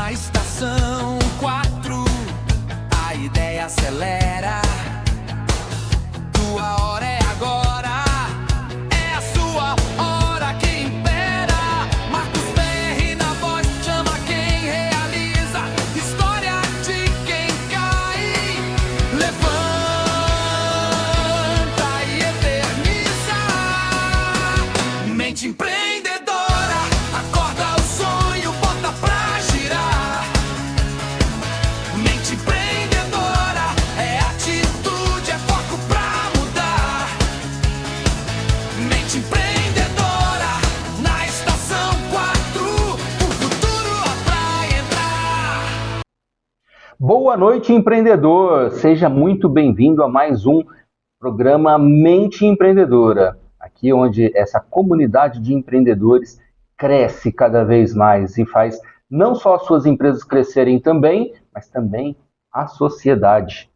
Na estação 4, a ideia acelera. Tua hora é agora, é a sua hora que impera. Marcos Perry na voz, chama quem realiza. História de quem cai, levanta e eterniza. Mente empreendedora, acorda o sonho, bota pra girar. Mente empreendedora, é atitude, é foco pra mudar. Mente empreendedora, na estação 4, o futuro é pra entrar. Boa noite, empreendedor! Seja muito bem-vindo a mais um programa Mente Empreendedora. Aqui onde essa comunidade de empreendedores cresce cada vez mais e faz não só as suas empresas crescerem também, mas também a sociedade.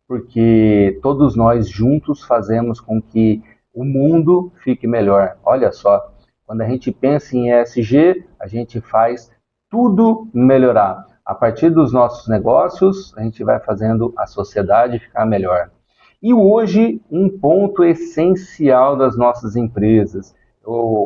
Porque todos nós juntos fazemos com que o mundo fique melhor. Olha só, quando a gente pensa em ESG, a gente faz tudo melhorar. A partir dos nossos negócios, a gente vai fazendo a sociedade ficar melhor. E hoje, um ponto essencial das nossas empresas.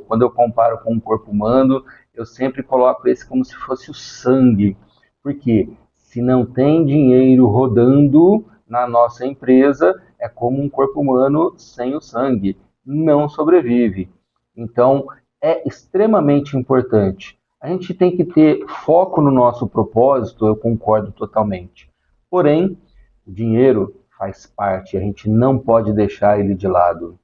Quando eu comparo com o corpo humano, eu sempre coloco esse como se fosse o sangue. Porque se não tem dinheiro rodando na nossa empresa, é como um corpo humano sem o sangue. Não sobrevive. Então, é extremamente importante. A gente tem que ter foco no nosso propósito, eu concordo totalmente. Porém, o dinheiro faz parte, a gente não pode deixar ele de lado.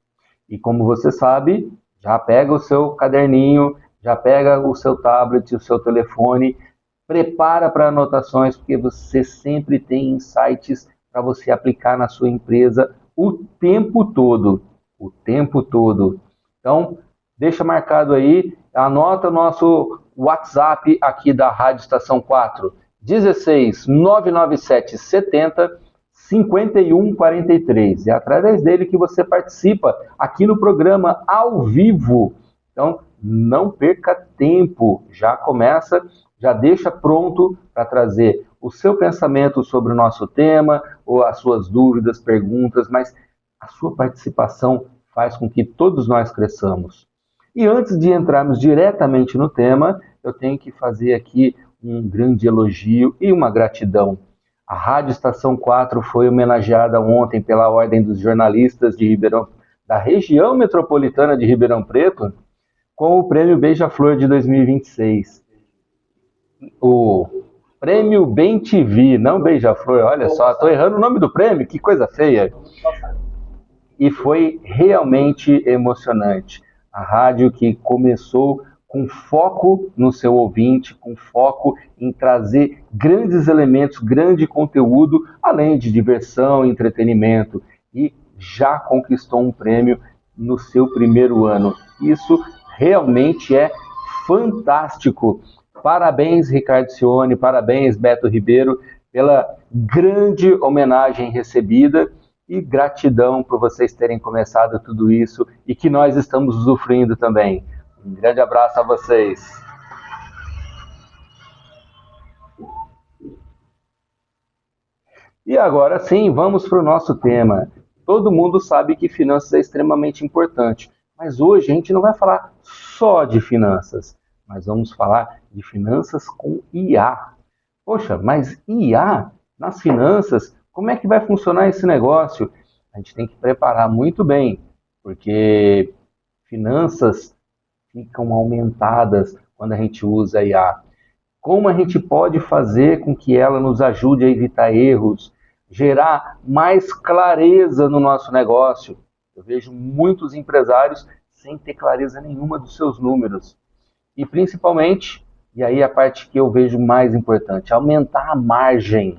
E como você sabe, já pega o seu caderninho, já pega o seu tablet, o seu telefone, prepara para anotações, porque você sempre tem insights para você aplicar na sua empresa o tempo todo. O tempo todo. Então, deixa marcado aí, anota o nosso WhatsApp aqui da Rádio Estação 4, 16 997 70 5143. É através dele que você participa aqui no programa ao vivo. Então, não perca tempo. Já começa, já deixa pronto para trazer o seu pensamento sobre o nosso tema, ou as suas dúvidas, perguntas, mas a sua participação faz com que todos nós cresçamos. E antes de entrarmos diretamente no tema, eu tenho que fazer aqui um grande elogio e uma gratidão. A Rádio Estação 4 foi homenageada ontem pela Ordem dos Jornalistas de da região metropolitana de Ribeirão Preto com o Prêmio Beija-Flor de 2026. O Prêmio Bem TV, não Beija-Flor, olha só, estou errando o nome do prêmio, que coisa feia. E foi realmente emocionante. A rádio que começou com foco no seu ouvinte, com foco em trazer grandes elementos, grande conteúdo, além de diversão, entretenimento, e já conquistou um prêmio no seu primeiro ano. Isso realmente é fantástico. Parabéns, Ricardo Cione, parabéns, Beto Ribeiro, pela grande homenagem recebida e gratidão por vocês terem começado tudo isso e que nós estamos usufruindo também. Um grande abraço a vocês. E agora sim, vamos para o nosso tema. Todo mundo sabe que finanças é extremamente importante, mas hoje a gente não vai falar só de finanças, mas vamos falar de finanças com IA. Poxa, mas IA nas finanças, como é que vai funcionar esse negócio? A gente tem que preparar muito bem, porque finanças ficam aumentadas quando a gente usa a IA. Como a gente pode fazer com que ela nos ajude a evitar erros, gerar mais clareza no nosso negócio? Eu vejo muitos empresários sem ter clareza nenhuma dos seus números. E principalmente, e aí a parte que eu vejo mais importante, aumentar a margem.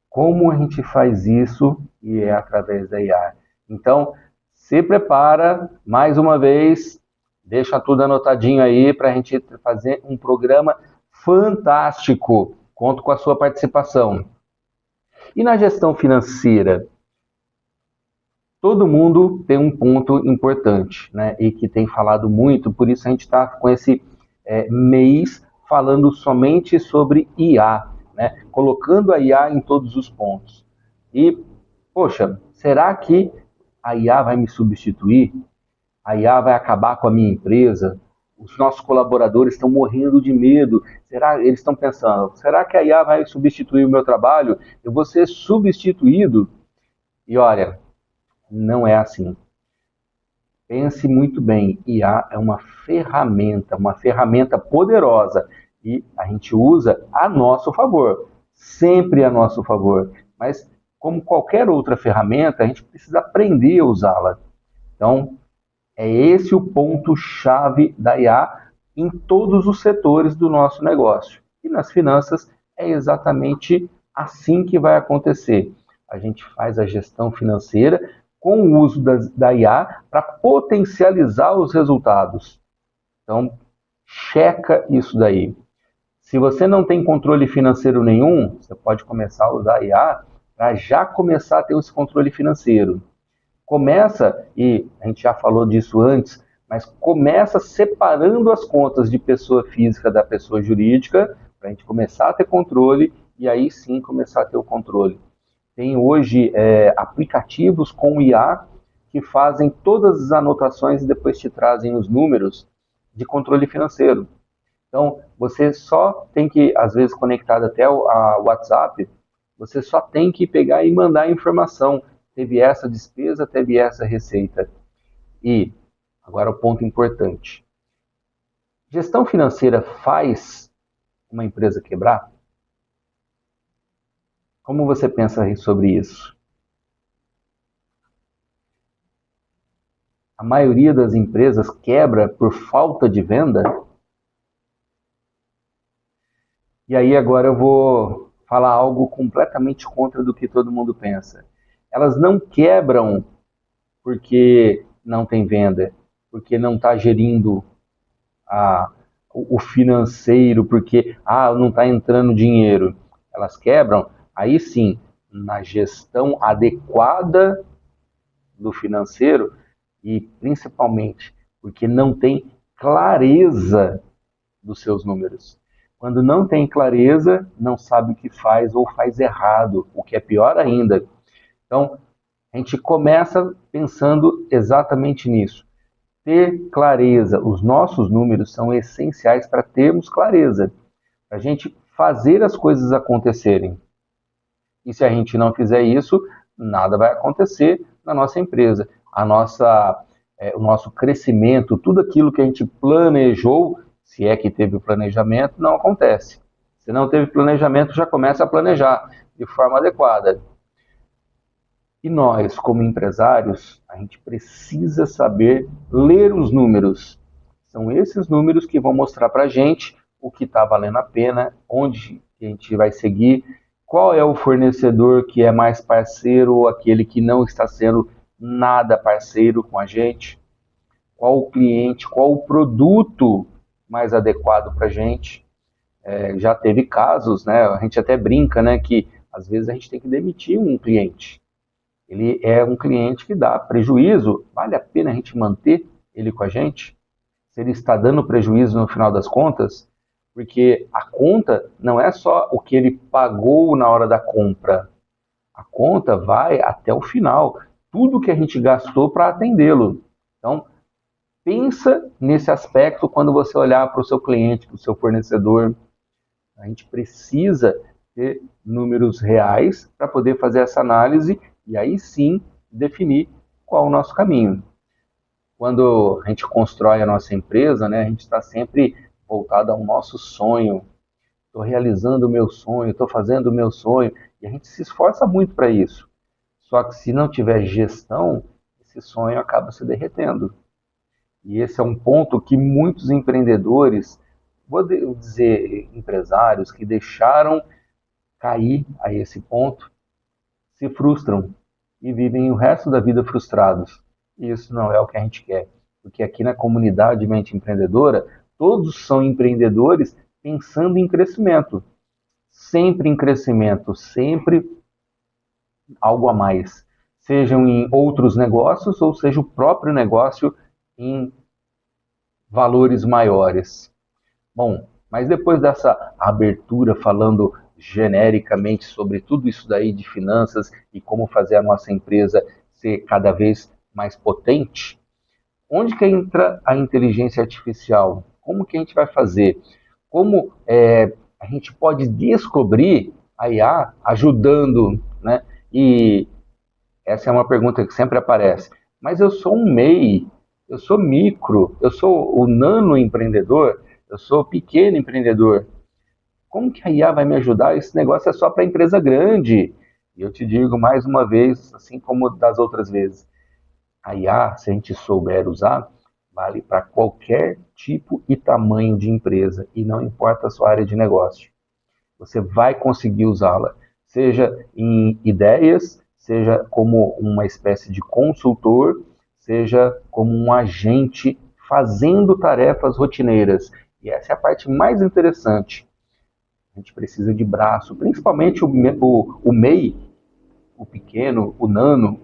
Como a gente faz isso? E é através da IA. Então, se prepara, mais uma vez, deixa tudo anotadinho aí para a gente fazer um programa fantástico. Conto com a sua participação. E na gestão financeira? Todo mundo tem um ponto importante, né? E que tem falado muito, por isso a gente está com esse mês falando somente sobre IA, né? Colocando a IA em todos os pontos. E, poxa, será que a IA vai me substituir? A IA vai acabar com a minha empresa? Os nossos colaboradores estão morrendo de medo. Eles estão pensando, será que a IA vai substituir o meu trabalho? Eu vou ser substituído? E olha, não é assim. Pense muito bem, IA é uma ferramenta poderosa e a gente usa a nosso favor, sempre a nosso favor. Mas como qualquer outra ferramenta, a gente precisa aprender a usá-la. Então, é esse o ponto-chave da IA em todos os setores do nosso negócio. E nas finanças é exatamente assim que vai acontecer. A gente faz a gestão financeira com o uso da IA para potencializar os resultados. Então, checa isso daí. Se você não tem controle financeiro nenhum, você pode começar a usar a IA para já começar a ter esse controle financeiro. Começa, e a gente já falou disso antes, mas começa separando as contas de pessoa física da pessoa jurídica, para a gente começar a ter controle, e aí sim começar a ter o controle. Tem hoje aplicativos com IA que fazem todas as anotações e depois te trazem os números de controle financeiro. Então, você só tem que, às vezes conectado até a WhatsApp, você só tem que pegar e mandar a informação. Teve essa despesa, teve essa receita. E, agora o ponto importante. Gestão financeira faz uma empresa quebrar? Como você pensa sobre isso? A maioria das empresas quebra por falta de venda? E aí agora eu vou falar algo completamente contra do que todo mundo pensa. Elas não quebram porque não tem venda, porque não está gerindo o financeiro, porque não está entrando dinheiro. Elas quebram, aí sim, na gestão adequada do financeiro e principalmente porque não tem clareza dos seus números. Quando não tem clareza, não sabe o que faz ou faz errado, o que é pior ainda. Então, a gente começa pensando exatamente nisso. Ter clareza, os nossos números são essenciais para termos clareza, para a gente fazer as coisas acontecerem. E se a gente não fizer isso, nada vai acontecer na nossa empresa. O nosso crescimento, tudo aquilo que a gente planejou, se é que teve o planejamento, não acontece. Se não teve planejamento, já começa a planejar de forma adequada. E nós, como empresários, a gente precisa saber ler os números. São esses números que vão mostrar para a gente o que está valendo a pena, onde a gente vai seguir, qual é o fornecedor que é mais parceiro ou aquele que não está sendo nada parceiro com a gente, qual o cliente, qual o produto mais adequado para a gente. Já teve casos, né? A gente até brinca, né, que às vezes a gente tem que demitir um cliente. Ele é um cliente que dá prejuízo, vale a pena a gente manter ele com a gente? Se ele está dando prejuízo no final das contas, porque a conta não é só o que ele pagou na hora da compra, a conta vai até o final, tudo que a gente gastou para atendê-lo. Então, pensa nesse aspecto quando você olhar para o seu cliente, para o seu fornecedor. A gente precisa ter números reais para poder fazer essa análise e aí sim definir qual é o nosso caminho. Quando a gente constrói a nossa empresa, né, a gente está sempre voltado ao nosso sonho. Estou realizando o meu sonho, estou fazendo o meu sonho, e a gente se esforça muito para isso. Só que se não tiver gestão, esse sonho acaba se derretendo. E esse é um ponto que muitos empreendedores, vou dizer empresários, que deixaram cair a esse ponto, se frustram e vivem o resto da vida frustrados. E isso não é o que a gente quer, porque aqui na comunidade Mente Empreendedora, todos são empreendedores pensando em crescimento, sempre em crescimento, sempre algo a mais, sejam em outros negócios ou seja o próprio negócio em valores maiores. Bom, Mas depois dessa abertura falando genericamente sobre tudo isso daí de finanças e como fazer a nossa empresa ser cada vez mais potente, onde que entra a inteligência artificial? Como que a gente vai fazer? Como a gente pode descobrir a IA ajudando, né? E essa é uma pergunta que sempre aparece. Mas eu sou um MEI, eu sou micro, eu sou o nano empreendedor, eu sou o pequeno empreendedor. Como que a IA vai me ajudar? Esse negócio é só para empresa grande. E eu te digo mais uma vez, assim como das outras vezes, a IA, se a gente souber usar, vale para qualquer tipo e tamanho de empresa, e não importa a sua área de negócio. Você vai conseguir usá-la, seja em ideias, seja como uma espécie de consultor, seja como um agente fazendo tarefas rotineiras. E essa é a parte mais interessante. A gente precisa de braço, principalmente o MEI, o pequeno, o nano,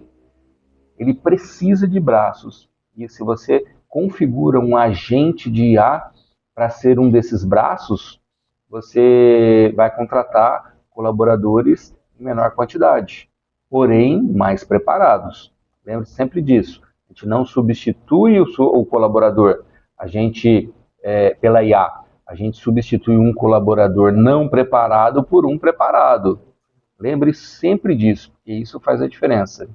ele precisa de braços. E se você configura um agente de IA para ser um desses braços, você vai contratar colaboradores em menor quantidade, porém mais preparados. Lembre-se sempre disso. A gente não substitui o colaborador, a gente pela IA. A gente substitui um colaborador não preparado por um preparado. Lembre sempre disso, porque isso faz a diferença.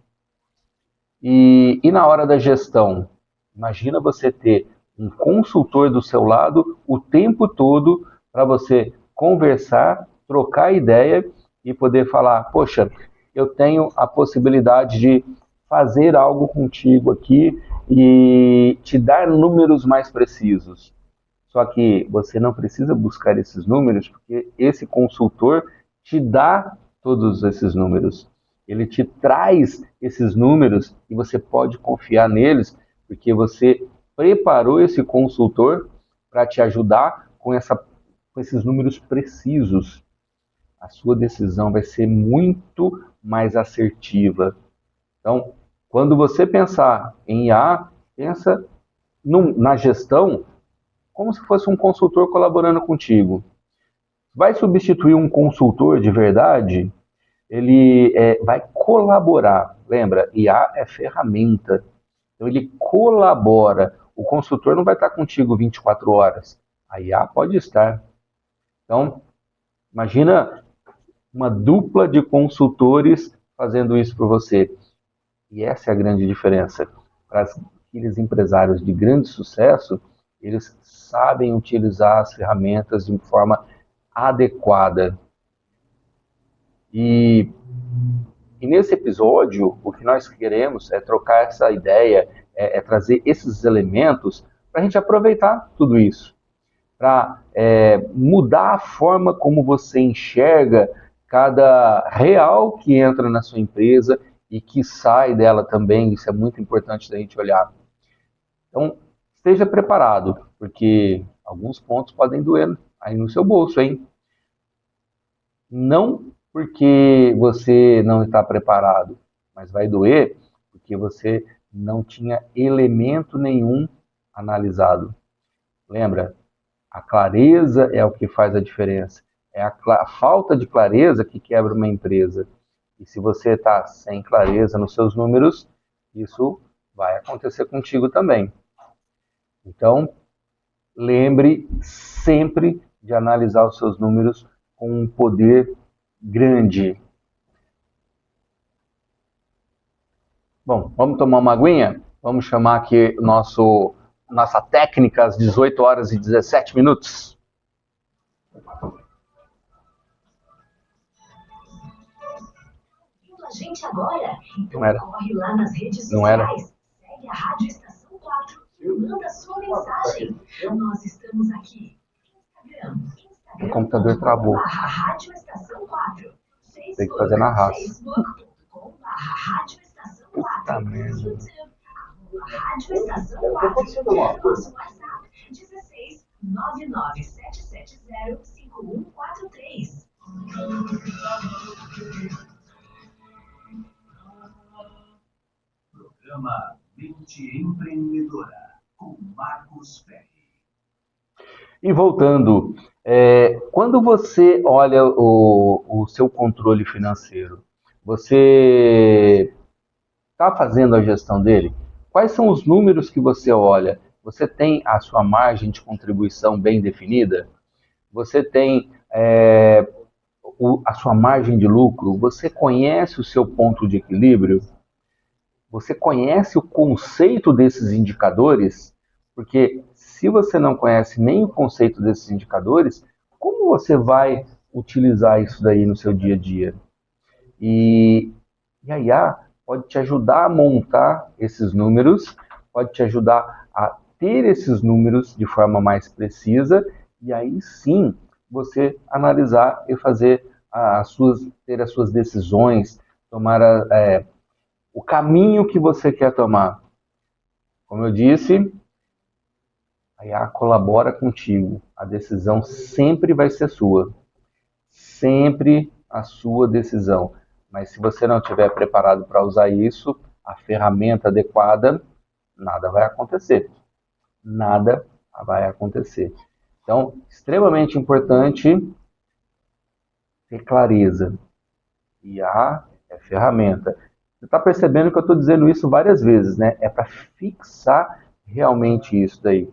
E na hora da gestão, imagina você ter um consultor do seu lado o tempo todo para você conversar, trocar ideia e poder falar: poxa, eu tenho a possibilidade de fazer algo contigo aqui e te dar números mais precisos. Só que você não precisa buscar esses números, porque esse consultor te dá todos esses números. Ele te traz esses números e você pode confiar neles, porque você preparou esse consultor para te ajudar com esses números precisos. A sua decisão vai ser muito mais assertiva. Então, quando você pensar em IA, pensa na gestão como se fosse um consultor colaborando contigo. Vai substituir um consultor de verdade? Ele vai colaborar. Lembra, IA é ferramenta. Então ele colabora. O consultor não vai estar contigo 24 horas. A IA pode estar. Então, imagina uma dupla de consultores fazendo isso por você. E essa é a grande diferença. Para aqueles empresários de grande sucesso, eles sabem utilizar as ferramentas de forma adequada. E nesse episódio, o que nós queremos é trocar essa ideia, trazer esses elementos para a gente aproveitar tudo isso, para mudar a forma como você enxerga cada real que entra na sua empresa e que sai dela também. Isso é muito importante da gente olhar. Então, esteja preparado, porque alguns pontos podem doer aí no seu bolso, hein? Não porque você não está preparado, mas vai doer porque você não tinha elemento nenhum analisado. Lembra? A clareza é o que faz a diferença. É a falta de clareza que quebra uma empresa. E se você está sem clareza nos seus números, isso vai acontecer contigo também. Então, lembre sempre de analisar os seus números com um poder grande. Bom, vamos tomar uma aguinha? Vamos chamar aqui nossa técnica às 18 horas e 17 minutos. A gente agora, então Não era. corre lá nas redes Não era. sociais, segue a Rádio Estação 4 e manda sua mensagem. Nós estamos aqui. O computador travou. Rádio Estação 4. Tem que fazer na raça. Rádio Estação 4. Puta merda. Rádio Estação 4. Nosso WhatsApp 16 99770 5143. Programa Mente Empreendedora, com Marcos Ferri. E voltando, quando você olha o seu controle financeiro, você está fazendo a gestão dele? Quais são os números que você olha? Você tem a sua margem de contribuição bem definida? Você tem a sua margem de lucro? Você conhece o seu ponto de equilíbrio? Você conhece o conceito desses indicadores? Porque se você não conhece nem o conceito desses indicadores, como você vai utilizar isso daí no seu dia a dia? E a IA pode te ajudar a montar esses números, pode te ajudar a ter esses números de forma mais precisa, e aí sim você analisar e fazer ter as suas decisões, tomar o caminho que você quer tomar. Como eu disse, a IA colabora contigo. A decisão sempre vai ser sua. Sempre a sua decisão. Mas se você não estiver preparado para usar isso, a ferramenta adequada, nada vai acontecer. Nada vai acontecer. Então, extremamente importante ter clareza. IA é ferramenta. Você está percebendo que eu estou dizendo isso várias vezes, né? É para fixar realmente isso daí.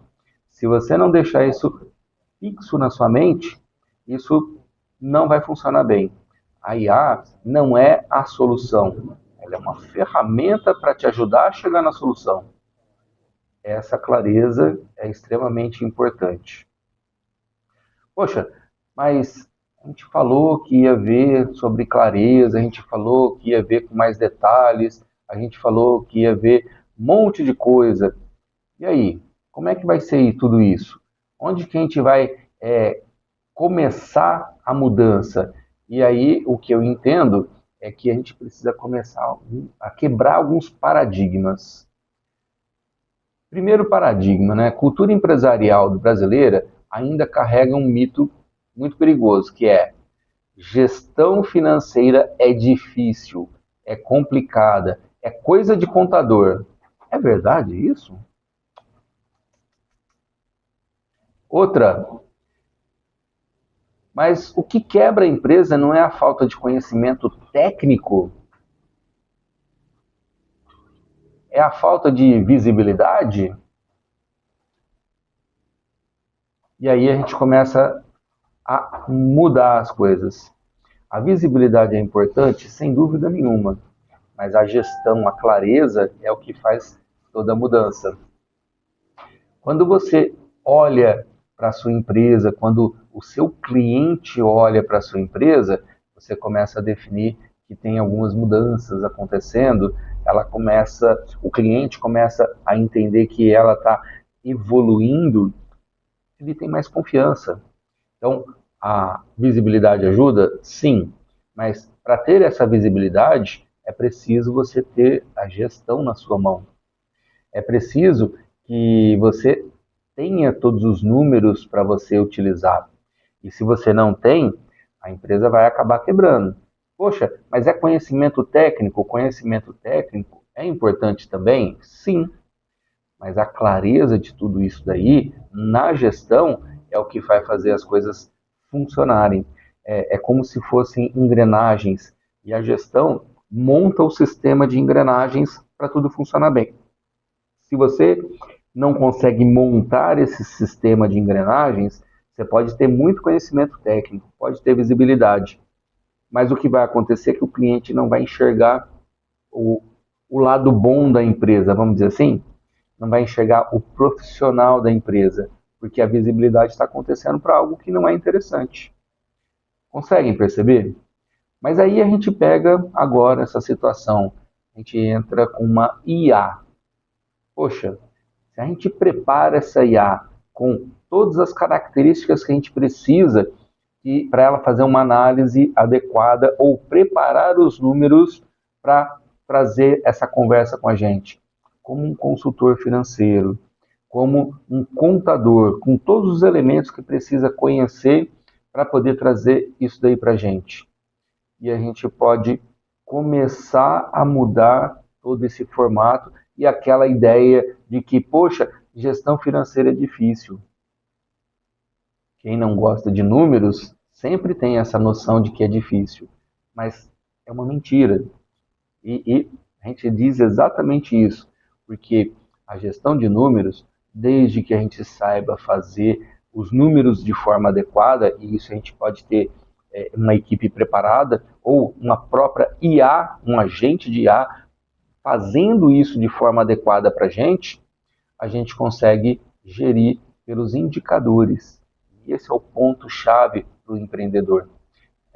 Se você não deixar isso fixo na sua mente, isso não vai funcionar bem. A IA não é a solução. Ela é uma ferramenta para te ajudar a chegar na solução. Essa clareza é extremamente importante. Poxa, mas a gente falou que ia ver sobre clareza, a gente falou que ia ver com mais detalhes, a gente falou que ia ver um monte de coisa. E aí, como é que vai ser tudo isso? Onde que a gente vai começar a mudança? E aí, o que eu entendo é que a gente precisa começar a quebrar alguns paradigmas. Primeiro paradigma, né? A cultura empresarial brasileira ainda carrega um mito muito perigoso, que é gestão financeira é difícil, é complicada, é coisa de contador. É verdade isso? Outra, mas o que quebra a empresa não é a falta de conhecimento técnico? É a falta de visibilidade? E aí a gente começa a mudar as coisas. A visibilidade é importante, sem dúvida nenhuma, mas a gestão, a clareza é o que faz toda a mudança. Quando você olha para a sua empresa, quando o seu cliente olha para a sua empresa, você começa a definir que tem algumas mudanças acontecendo, o cliente começa a entender que ela está evoluindo, ele tem mais confiança. Então, a visibilidade ajuda? Sim, mas para ter essa visibilidade, é preciso você ter a gestão na sua mão. É preciso que você tenha todos os números para você utilizar. E se você não tem, a empresa vai acabar quebrando. Poxa, mas é conhecimento técnico? O conhecimento técnico é importante também? Sim. Mas a clareza de tudo isso daí, na gestão, é o que vai fazer as coisas funcionarem. É como se fossem engrenagens. E a gestão monta o sistema de engrenagens para tudo funcionar bem. Se você não consegue montar esse sistema de engrenagens, você pode ter muito conhecimento técnico, pode ter visibilidade, mas o que vai acontecer é que o cliente não vai enxergar o lado bom da empresa, vamos dizer assim, não vai enxergar o profissional da empresa, porque a visibilidade está acontecendo para algo que não é interessante. Conseguem perceber? Mas aí a gente pega agora essa situação, a gente entra com uma IA. Poxa, se a gente prepara essa IA com todas as características que a gente precisa para ela fazer uma análise adequada ou preparar os números para trazer essa conversa com a gente, como um consultor financeiro, como um contador, com todos os elementos que precisa conhecer para poder trazer isso daí para a gente. E a gente pode começar a mudar todo esse formato e aquela ideia de que, poxa, gestão financeira é difícil. Quem não gosta de números sempre tem essa noção de que é difícil, mas é uma mentira. E a gente diz exatamente isso, porque a gestão de números, desde que a gente saiba fazer os números de forma adequada, e isso a gente pode ter uma equipe preparada, ou uma própria IA, um agente de IA, fazendo isso de forma adequada para a gente consegue gerir pelos indicadores. E esse é o ponto-chave do empreendedor.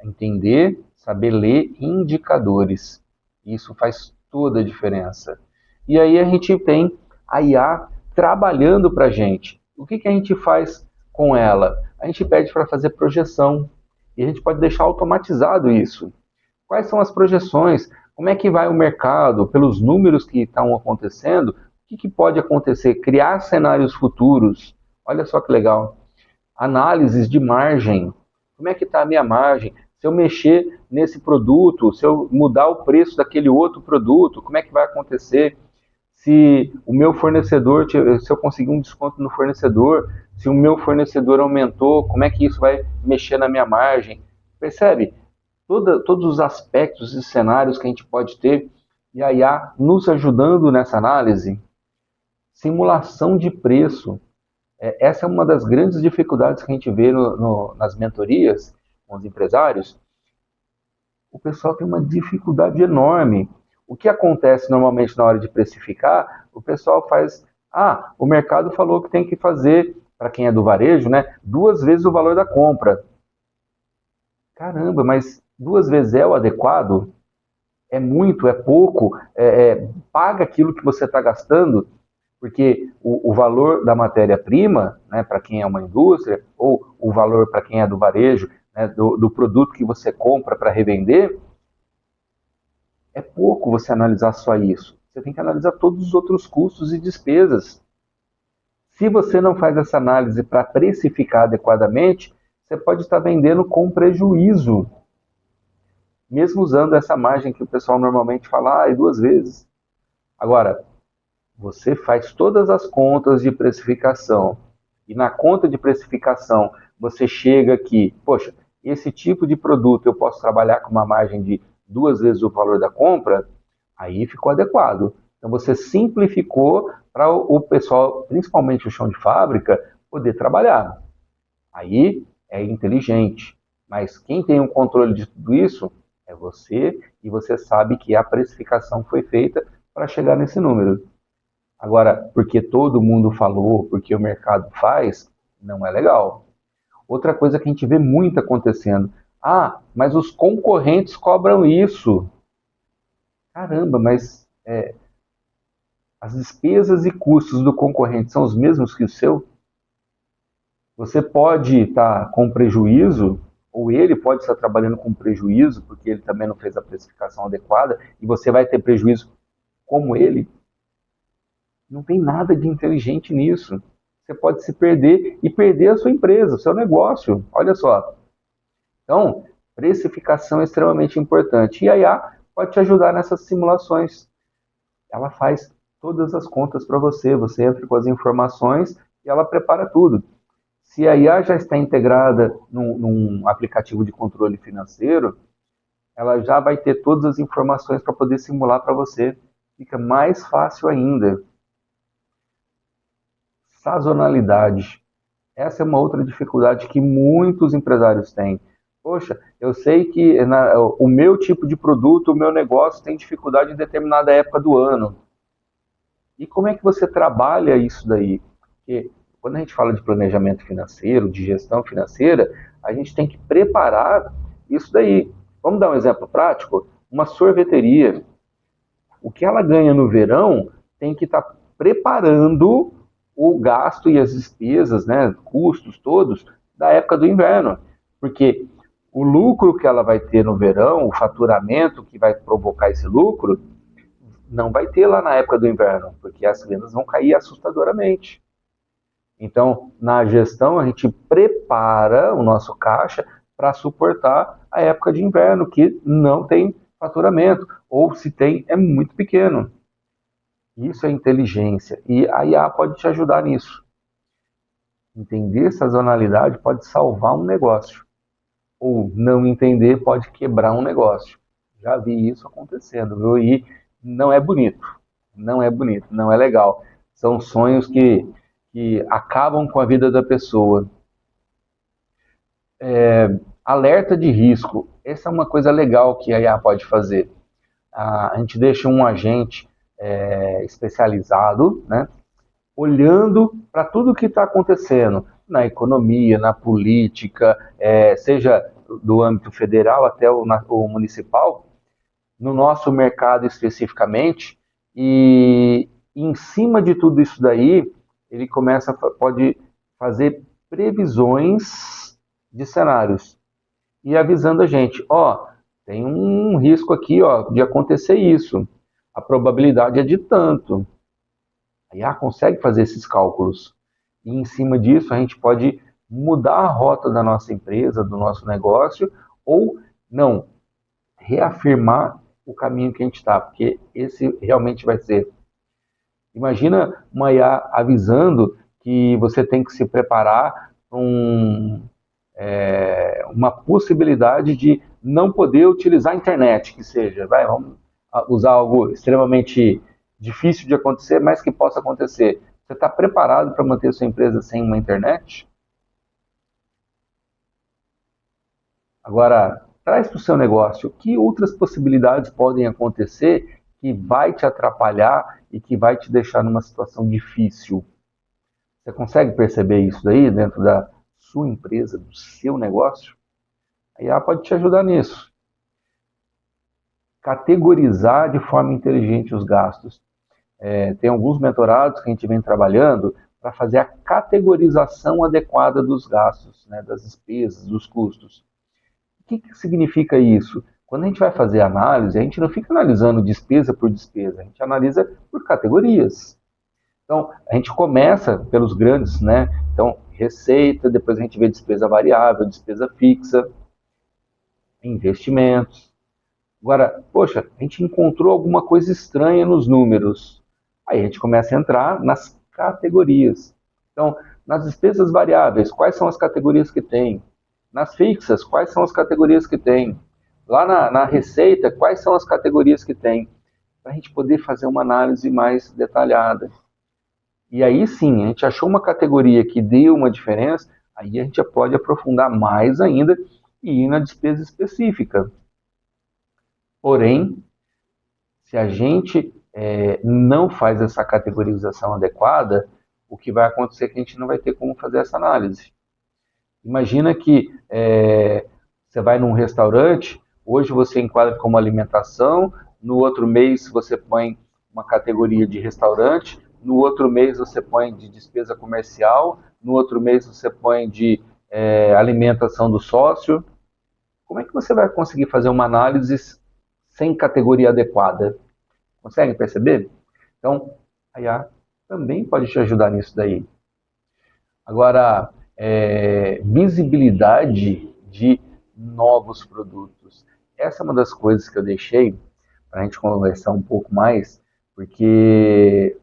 Entender, saber ler indicadores. Isso faz toda a diferença. E aí a gente tem a IA trabalhando para a gente. O que a gente faz com ela? A gente pede para fazer projeção. E a gente pode deixar automatizado isso. Quais são as projeções? Como é que vai o mercado? Pelos números que estão acontecendo, o que pode acontecer? Criar cenários futuros. Olha só que legal. Análises de margem. Como é que está a minha margem? Se eu mexer nesse produto, se eu mudar o preço daquele outro produto, como é que vai acontecer? Se o meu fornecedor, se eu conseguir um desconto no fornecedor, se o meu fornecedor aumentou, como é que isso vai mexer na minha margem? Percebe? Todos os aspectos e cenários que a gente pode ter, e a IA nos ajudando nessa análise. Simulação de preço. Essa é uma das grandes dificuldades que a gente vê nas mentorias com os empresários. O pessoal tem uma dificuldade enorme. O que acontece normalmente na hora de precificar, o pessoal faz, o mercado falou que tem que fazer, para quem é do varejo, né, 2 vezes o valor da compra. Caramba, mas 2 vezes é o adequado? É muito, é pouco? Paga aquilo que você está gastando? Porque o valor da matéria-prima, né, para quem é uma indústria, ou o valor para quem é do varejo, né, do produto que você compra para revender, é pouco você analisar só isso. Você tem que analisar todos os outros custos e despesas. Se você não faz essa análise para precificar adequadamente, você pode estar vendendo com prejuízo. Mesmo usando essa margem que o pessoal normalmente fala, 2 vezes. Agora, você faz todas as contas de precificação e na conta de precificação você chega aqui, poxa, esse tipo de produto eu posso trabalhar com uma margem de 2 vezes o valor da compra, aí ficou adequado. Então você simplificou para o pessoal, principalmente o chão de fábrica, poder trabalhar. Aí é inteligente, mas quem tem o controle de tudo isso é você, e você sabe que a precificação foi feita para chegar nesse número. Agora, porque todo mundo falou, porque o mercado faz, não é legal. Outra coisa que a gente vê muito acontecendo, mas os concorrentes cobram isso. Caramba, mas as despesas e custos do concorrente são os mesmos que o seu? Você pode estar com prejuízo, ou ele pode estar trabalhando com prejuízo, porque ele também não fez a precificação adequada, e você vai ter prejuízo como ele. Não tem nada de inteligente nisso. Você pode se perder e perder a sua empresa, o seu negócio. Olha só. Então, precificação é extremamente importante. E a IA pode te ajudar nessas simulações. Ela faz todas as contas para você. Você entra com as informações e ela prepara tudo. Se a IA já está integrada num aplicativo de controle financeiro, ela já vai ter todas as informações para poder simular para você. Fica mais fácil ainda. Sazonalidade. Essa é uma outra dificuldade que muitos empresários têm. Poxa, eu sei que o meu tipo de produto, o meu negócio tem dificuldade em determinada época do ano. E como é que você trabalha isso daí? Porque quando a gente fala de planejamento financeiro, de gestão financeira, a gente tem que preparar isso daí. Vamos dar um exemplo prático? Uma sorveteria. O que ela ganha no verão tem que estar preparando o gasto e as despesas, né, custos todos, da época do inverno. Porque o lucro que ela vai ter no verão, o faturamento que vai provocar esse lucro, não vai ter lá na época do inverno, porque as vendas vão cair assustadoramente. Então, na gestão, a gente prepara o nosso caixa para suportar a época de inverno, que não tem faturamento, ou se tem, é muito pequeno. Isso é inteligência, e a IA pode te ajudar nisso. Entender sazonalidade pode salvar um negócio, ou não entender pode quebrar um negócio. Já vi isso acontecendo, viu? E não é bonito, não é bonito, não é legal. São sonhos que acabam com a vida da pessoa. Alerta de risco, essa é uma coisa legal que a IA pode fazer. A gente deixa um agente especializado, né, olhando para tudo que está acontecendo na economia, na política, seja do âmbito federal até o municipal, no nosso mercado especificamente, e em cima de tudo isso daí, ele pode fazer previsões de cenários e avisando a gente, tem um risco aqui, de acontecer isso. A probabilidade é de tanto. A IA consegue fazer esses cálculos. E em cima disso, a gente pode mudar a rota da nossa empresa, do nosso negócio, ou não, reafirmar o caminho que a gente está, porque esse realmente vai ser. Imagina uma IA avisando que você tem que se preparar para uma possibilidade de não poder utilizar a internet, que seja, vamos usar algo extremamente difícil de acontecer, mas que possa acontecer. Você está preparado para manter sua empresa sem uma internet? Agora, traz para o seu negócio que outras possibilidades podem acontecer que vai te atrapalhar e que vai te deixar numa situação difícil. Você consegue perceber isso daí dentro da sua empresa, do seu negócio? A IA pode te ajudar nisso. Categorizar de forma inteligente os gastos. Tem alguns mentorados que a gente vem trabalhando para fazer a categorização adequada dos gastos, né, das despesas, dos custos. O que significa isso? Quando a gente vai fazer análise, a gente não fica analisando despesa por despesa, a gente analisa por categorias. Então, a gente começa pelos grandes, né? Então, receita, depois a gente vê despesa variável, despesa fixa, investimentos. Agora, poxa, a gente encontrou alguma coisa estranha nos números. Aí a gente começa a entrar nas categorias. Então, nas despesas variáveis, quais são as categorias que tem? Nas fixas, quais são as categorias que tem? Lá na receita, quais são as categorias que tem? Para a gente poder fazer uma análise mais detalhada. E aí sim, a gente achou uma categoria que deu uma diferença, aí a gente já pode aprofundar mais ainda e ir na despesa específica. Porém, se a gente não faz essa categorização adequada, o que vai acontecer é que a gente não vai ter como fazer essa análise. Imagina que você vai num restaurante, hoje você enquadra como alimentação, no outro mês você põe uma categoria de restaurante, no outro mês você põe de despesa comercial, no outro mês você põe de alimentação do sócio. Como é que você vai conseguir fazer uma análise sem categoria adequada? Consegue perceber? Então, a IA também pode te ajudar nisso daí. Agora, visibilidade de novos produtos. Essa é uma das coisas que eu deixei para a gente conversar um pouco mais, porque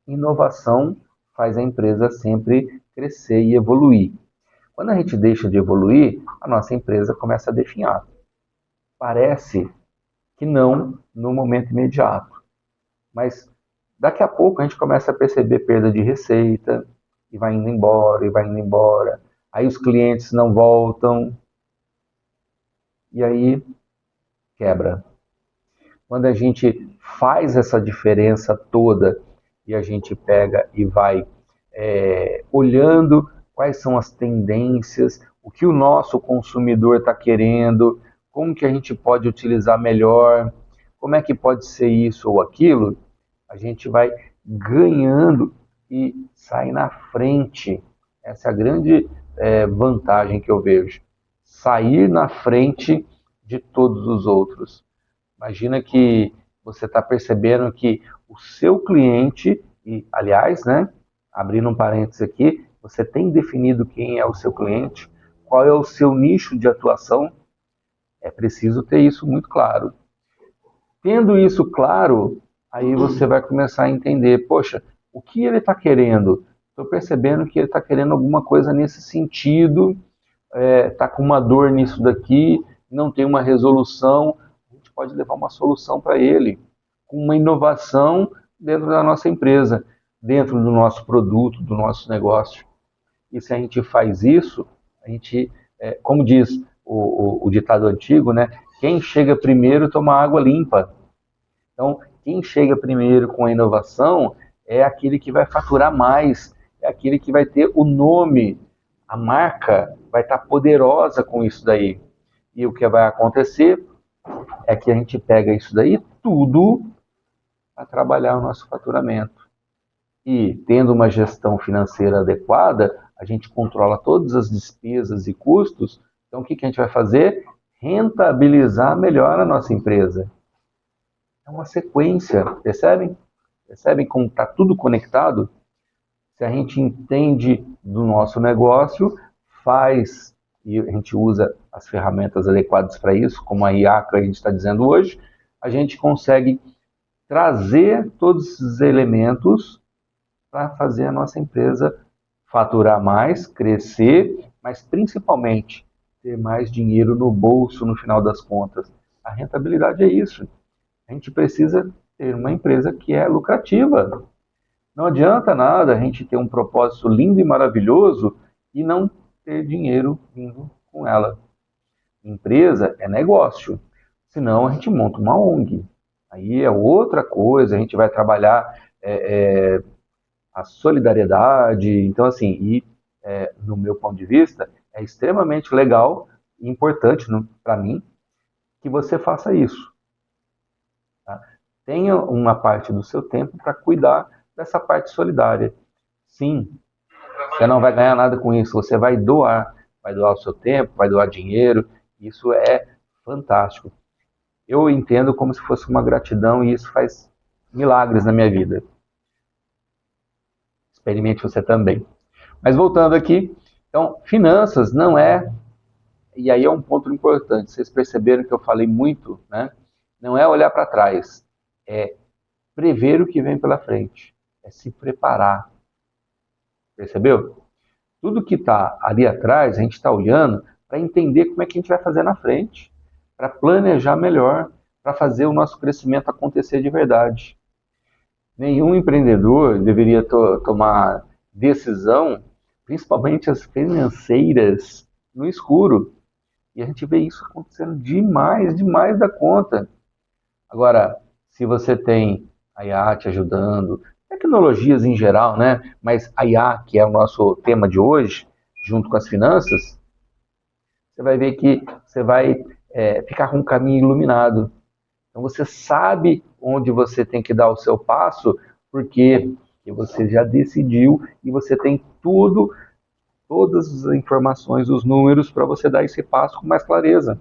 inovação faz a empresa sempre crescer e evoluir. Quando a gente deixa de evoluir, a nossa empresa começa a definhar. Parece que não no momento imediato, mas daqui a pouco a gente começa a perceber perda de receita, e vai indo embora, e vai indo embora. Aí os clientes não voltam, e aí quebra. Quando a gente faz essa diferença toda, e a gente pega e vai olhando quais são as tendências, o que o nosso consumidor está querendo, como que a gente pode utilizar melhor, como é que pode ser isso ou aquilo, a gente vai ganhando e sai na frente. Essa é a grande vantagem que eu vejo. Sair na frente de todos os outros. Imagina que você está percebendo que o seu cliente, e aliás, né, abrindo um parênteses aqui, você tem definido quem é o seu cliente, qual é o seu nicho de atuação, é preciso ter isso muito claro. Tendo isso claro, aí você vai começar a entender, poxa, o que ele está querendo? estou percebendo que ele está querendo alguma coisa nesse sentido, está com uma dor nisso daqui, não tem uma resolução, a gente pode levar uma solução para ele, com uma inovação dentro da nossa empresa, dentro do nosso produto, do nosso negócio. E se a gente faz isso, a gente, como diz o ditado antigo, né? Quem chega primeiro toma água limpa. Então, quem chega primeiro com a inovação é aquele que vai faturar mais, é aquele que vai ter o nome, a marca vai estar poderosa com isso daí. E o que vai acontecer é que a gente pega isso daí tudo para trabalhar o nosso faturamento. E tendo uma gestão financeira adequada, a gente controla todas as despesas e custos. Então, o que a gente vai fazer? Rentabilizar melhor a nossa empresa. É uma sequência, percebem? Percebem como está tudo conectado? Se a gente entende do nosso negócio, faz, e a gente usa as ferramentas adequadas para isso, como a IA que a gente está dizendo hoje, a gente consegue trazer todos esses elementos para fazer a nossa empresa faturar mais, crescer, mas principalmente ter mais dinheiro no bolso no final das contas. A rentabilidade é isso. A gente precisa ter uma empresa que é lucrativa. Não adianta nada a gente ter um propósito lindo e maravilhoso e não ter dinheiro vindo com ela. Empresa é negócio. Senão a gente monta uma ONG. Aí é outra coisa, a gente vai trabalhar a solidariedade. Então, assim, no meu ponto de vista, é extremamente legal e importante para mim que você faça isso. Tá? Tenha uma parte do seu tempo para cuidar dessa parte solidária. Sim, você não vai ganhar nada com isso, você vai doar o seu tempo, vai doar dinheiro, isso é fantástico. Eu entendo como se fosse uma gratidão e isso faz milagres na minha vida. Experimente você também. Mas voltando aqui, então, finanças não é, e aí é um ponto importante, vocês perceberam que eu falei muito, né? Não é olhar para trás, é prever o que vem pela frente, é se preparar. Percebeu? Tudo que está ali atrás, a gente está olhando para entender como é que a gente vai fazer na frente, para planejar melhor, para fazer o nosso crescimento acontecer de verdade. Nenhum empreendedor deveria tomar decisão, principalmente as financeiras, no escuro. E a gente vê isso acontecendo demais, demais da conta. Agora, se você tem a IA te ajudando, tecnologias em geral, né? Mas a IA, que é o nosso tema de hoje, junto com as finanças, você vai ver que você vai ficar com um caminho iluminado. Então você sabe onde você tem que dar o seu passo, porque você já decidiu e você tem todas as informações, os números para você dar esse passo com mais clareza.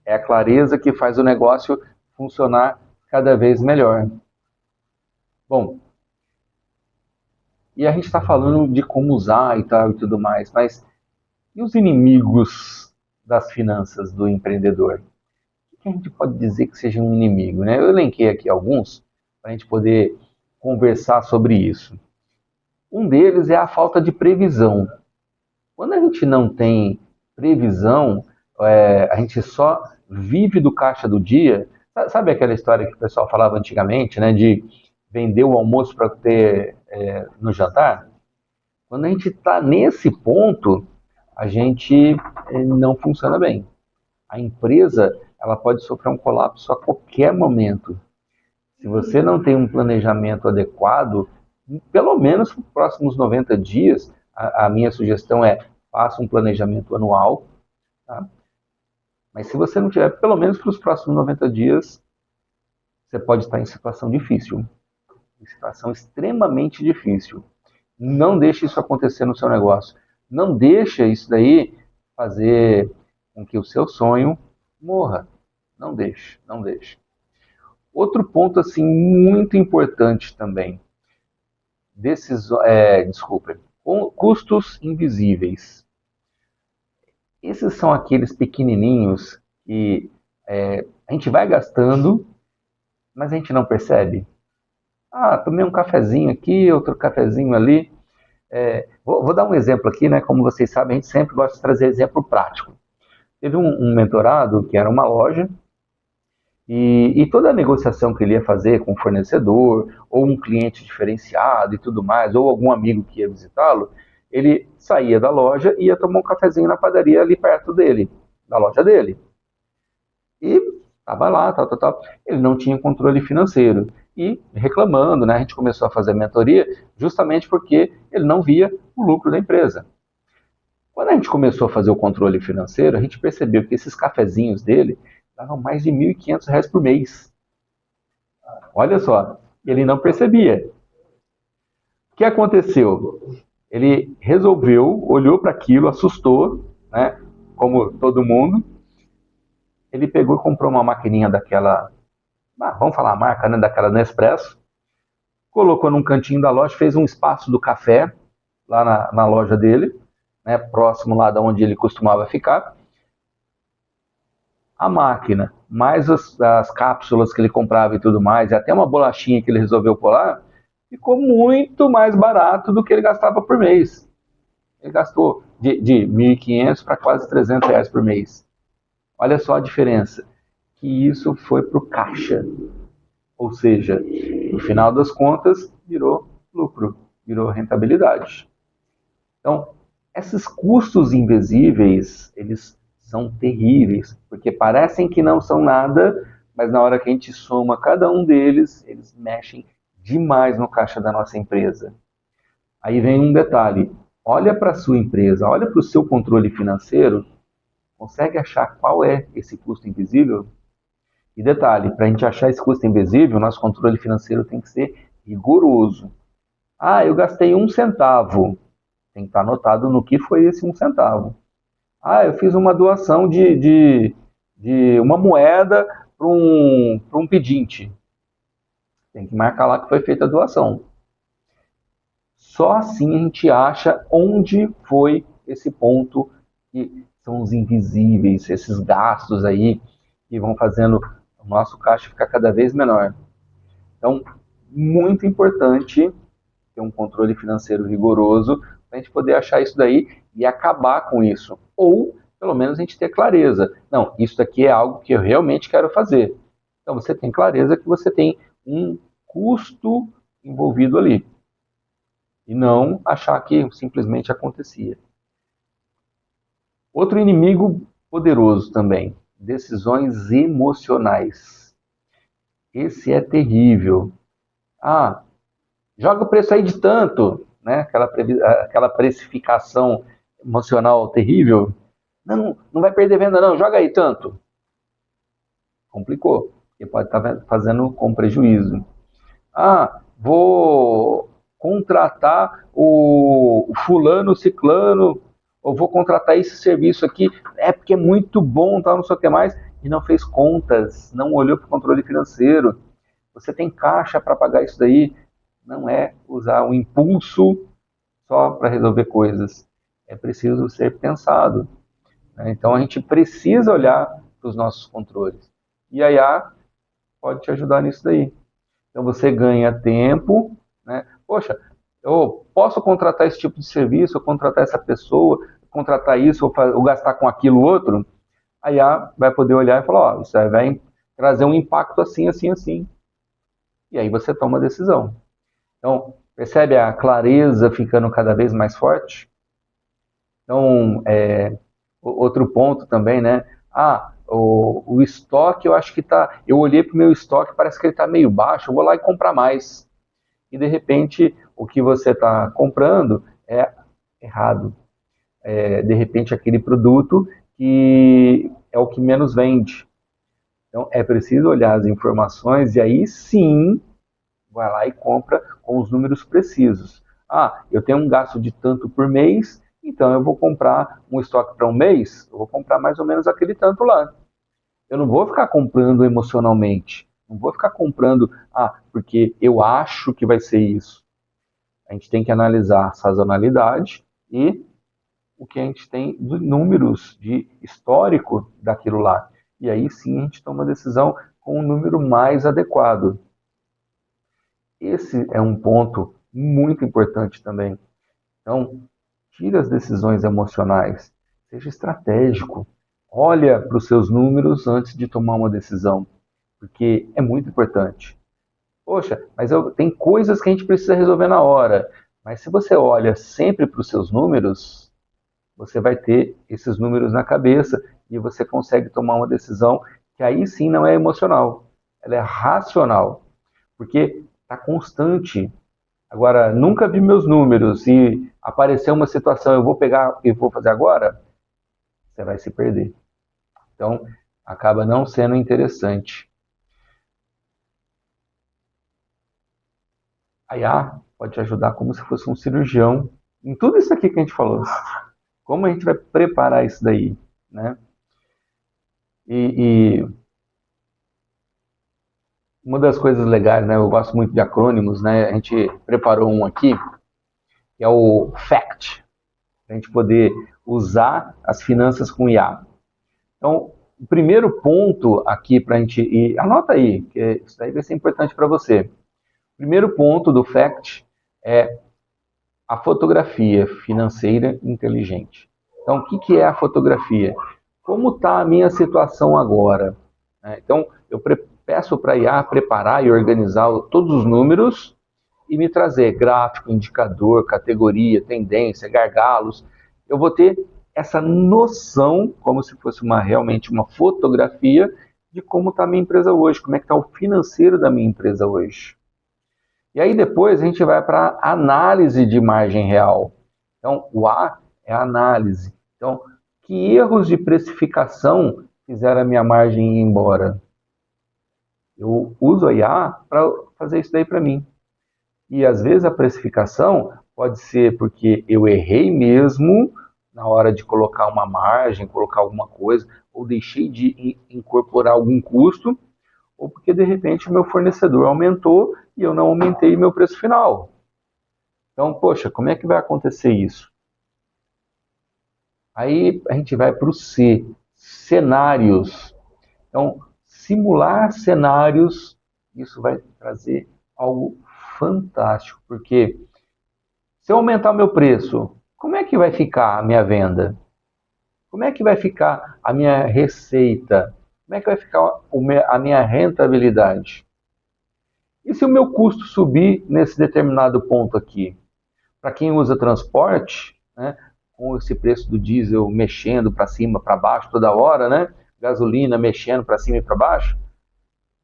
É a clareza que faz o negócio funcionar cada vez melhor. Bom, e a gente está falando de como usar e tal e tudo mais, mas e os inimigos das finanças do empreendedor? O que a gente pode dizer que seja um inimigo, né? Eu elenquei aqui alguns para a gente poder conversar sobre isso. Um deles é a falta de previsão. Quando a gente não tem previsão, a gente só vive do caixa do dia. Sabe aquela história que o pessoal falava antigamente, né, de vender o almoço para ter no jantar? Quando a gente está nesse ponto, a gente não funciona bem. A empresa ela pode sofrer um colapso a qualquer momento. Se você não tem um planejamento adequado, pelo menos nos próximos 90 dias, a minha sugestão é faça um planejamento anual. Tá? Mas se você não tiver, pelo menos para os próximos 90 dias, você pode estar em situação difícil. Em situação extremamente difícil. Não deixe isso acontecer no seu negócio. Não deixe isso daí fazer com que o seu sonho morra. Não deixe, não deixe. Outro ponto assim muito importante também. Custos invisíveis. Esses são aqueles pequenininhos que a gente vai gastando, mas a gente não percebe. Ah, tomei um cafezinho aqui, outro cafezinho ali. Vou dar um exemplo aqui, né? Como vocês sabem, a gente sempre gosta de trazer exemplo prático. Teve um mentorado que era uma loja e toda a negociação que ele ia fazer com o fornecedor, ou um cliente diferenciado e tudo mais, ou algum amigo que ia visitá-lo, ele saía da loja e ia tomar um cafezinho na padaria ali perto dele, da loja dele. E estava lá, tal, tal, tal. Ele não tinha controle financeiro. E reclamando, né? A gente começou a fazer a mentoria justamente porque ele não via o lucro da empresa. Quando a gente começou a fazer o controle financeiro, a gente percebeu que esses cafezinhos dele davam mais de R$ 1.500 por mês. Olha só, ele não percebia. O que aconteceu? Ele resolveu, olhou para aquilo, assustou, né? Como todo mundo. Ele pegou e comprou uma maquininha daquela, vamos falar a marca, né? Daquela Nespresso. Colocou num cantinho da loja, fez um espaço do café lá na loja dele, né? Próximo lá de onde ele costumava ficar. A máquina, mais as cápsulas que ele comprava e tudo mais, e até uma bolachinha que ele resolveu colar, ficou muito mais barato do que ele gastava por mês. Ele gastou de R$ 1.500 para quase R$ 300 por mês. Olha só a diferença. Que isso foi para o caixa. Ou seja, no final das contas, virou lucro, virou rentabilidade. Então, esses custos invisíveis, eles são terríveis, porque parecem que não são nada, mas na hora que a gente soma cada um deles, eles mexem demais no caixa da nossa empresa. Aí vem um detalhe, olha para a sua empresa, olha para o seu controle financeiro, consegue achar qual é esse custo invisível? E detalhe, para a gente achar esse custo invisível, nosso controle financeiro tem que ser rigoroso. Ah, eu gastei 1 centavo. Tem que estar anotado no que foi esse 1 centavo. Ah, eu fiz uma doação de uma moeda para um pedinte. Tem que marcar lá que foi feita a doação. Só assim a gente acha onde foi esse ponto que são os invisíveis, esses gastos aí que vão fazendo o nosso caixa ficar cada vez menor. Então, muito importante ter um controle financeiro rigoroso para a gente poder achar isso daí e acabar com isso. Ou, pelo menos, a gente ter clareza. Não, isso daqui é algo que eu realmente quero fazer. Então, você tem clareza que você tem um custo envolvido ali. E não achar que simplesmente acontecia. Outro inimigo poderoso também, decisões emocionais. Esse é terrível. Ah, joga o preço aí de tanto, né? Aquela precificação emocional terrível. Não, não vai perder venda não, joga aí tanto. Complicou, porque pode estar fazendo com prejuízo. Ah, vou contratar o fulano, o ciclano, ou vou contratar esse serviço aqui, porque é muito bom, tal, não sei o que mais, e não fez contas, não olhou para o controle financeiro. Você tem caixa para pagar isso daí, não é usar o impulso só para resolver coisas. É preciso ser pensado, né? Então a gente precisa olhar para os nossos controles. E a IA pode te ajudar nisso daí. Então você ganha tempo, né? Poxa, eu posso contratar esse tipo de serviço, ou contratar essa pessoa, contratar isso, ou gastar com aquilo outro. A IA vai poder olhar e falar, ó, isso aí vai trazer um impacto assim, assim, assim. E aí você toma a decisão. Então, percebe a clareza ficando cada vez mais forte? Então, outro ponto também, né? Ah, o estoque, eu acho que tá. Eu olhei para o meu estoque, parece que ele está meio baixo, eu vou lá e comprar mais. E de repente, o que você está comprando é errado. De repente, aquele produto que é o que menos vende. Então, é preciso olhar as informações e aí sim vai lá e compra com os números precisos. Ah, eu tenho um gasto de tanto por mês, então eu vou comprar um estoque para um mês, eu vou comprar mais ou menos aquele tanto lá. Eu não vou ficar comprando emocionalmente, não vou ficar comprando, porque eu acho que vai ser isso. A gente tem que analisar a sazonalidade e o que a gente tem de números de histórico daquilo lá. E aí sim a gente toma uma decisão com um número mais adequado. Esse é um ponto muito importante também. Então, tire as decisões emocionais, seja estratégico. Olha para os seus números antes de tomar uma decisão, porque é muito importante. Poxa, mas tem coisas que a gente precisa resolver na hora. Mas se você olha sempre para os seus números, você vai ter esses números na cabeça e você consegue tomar uma decisão que aí sim não é emocional, ela é racional, porque está constante. Agora, nunca vi meus números e apareceu uma situação, eu vou pegar e vou fazer agora, você vai se perder. Então, acaba não sendo interessante. A IA pode te ajudar como se fosse um cirurgião em tudo isso aqui que a gente falou. Como a gente vai preparar isso daí, né? E uma das coisas legais, né? Eu gosto muito de acrônimos, né? A gente preparou um aqui, que é o FACT, para a gente poder usar as finanças com IA. Então, o primeiro ponto aqui para a gente ir, anota aí, que isso daí vai ser importante para você. O primeiro ponto do FACT é a fotografia financeira inteligente. Então, o que é a fotografia? Como está a minha situação agora? Então, eu peço para a IA preparar e organizar todos os números e me trazer gráfico, indicador, categoria, tendência, gargalos. Eu vou ter essa noção, como se fosse realmente uma fotografia, de como está a minha empresa hoje, como é que está o financeiro da minha empresa hoje. E aí depois a gente vai para a análise de margem real. Então, o A é a análise. Então, que erros de precificação fizeram a minha margem ir embora? Eu uso a IA para fazer isso daí para mim. E às vezes a precificação pode ser porque eu errei mesmo na hora de colocar uma margem, colocar alguma coisa, ou deixei de incorporar algum custo, ou porque de repente o meu fornecedor aumentou e eu não aumentei meu preço final. Então, poxa, como é que vai acontecer isso? Aí a gente vai para o C, cenários. Então, simular cenários, isso vai trazer algo fantástico, porque se eu aumentar o meu preço, como é que vai ficar a minha venda? Como é que vai ficar a minha receita? Como é que vai ficar a minha rentabilidade? E se o meu custo subir nesse determinado ponto aqui? Para quem usa transporte, né, com esse preço do diesel mexendo para cima, para baixo toda hora, né? Gasolina mexendo para cima e para baixo,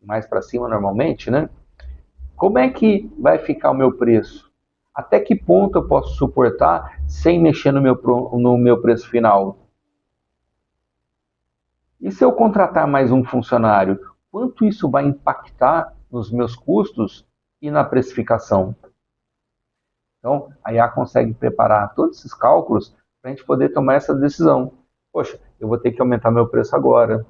mais para cima normalmente, né? Como é que vai ficar o meu preço? Até que ponto eu posso suportar sem mexer no meu preço final? E se eu contratar mais um funcionário, quanto isso vai impactar nos meus custos e na precificação? Então, a IA consegue preparar todos esses cálculos para a gente poder tomar essa decisão. Poxa, eu vou ter que aumentar meu preço agora.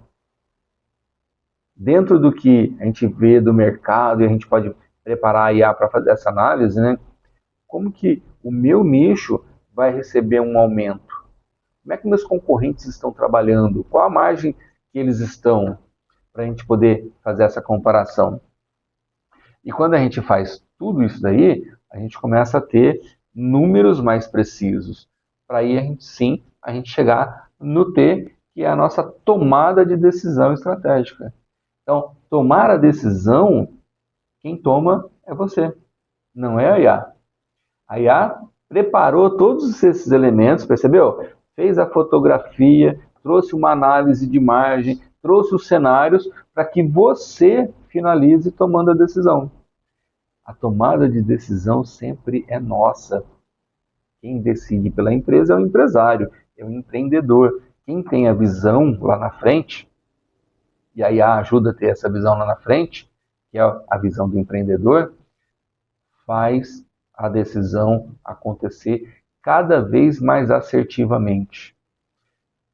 Dentro do que a gente vê do mercado, e a gente pode preparar a IA para fazer essa análise, né? Como que o meu nicho vai receber um aumento? Como é que meus concorrentes estão trabalhando? Qual a margem que eles estão? Para a gente poder fazer essa comparação. E quando a gente faz tudo isso daí, a gente começa a ter números mais precisos. Para aí a gente chegar no T, que é a nossa tomada de decisão estratégica. Então, tomar a decisão, quem toma é você, não é a IA. A IA preparou todos esses elementos, percebeu? Fez a fotografia, trouxe uma análise de margem, trouxe os cenários para que você finalize tomando a decisão. A tomada de decisão sempre é nossa. Quem decide pela empresa é o empresário, é o empreendedor. Quem tem a visão lá na frente, e a IA ajuda a ter essa visão lá na frente, que é a visão do empreendedor, faz a decisão acontecer cada vez mais assertivamente.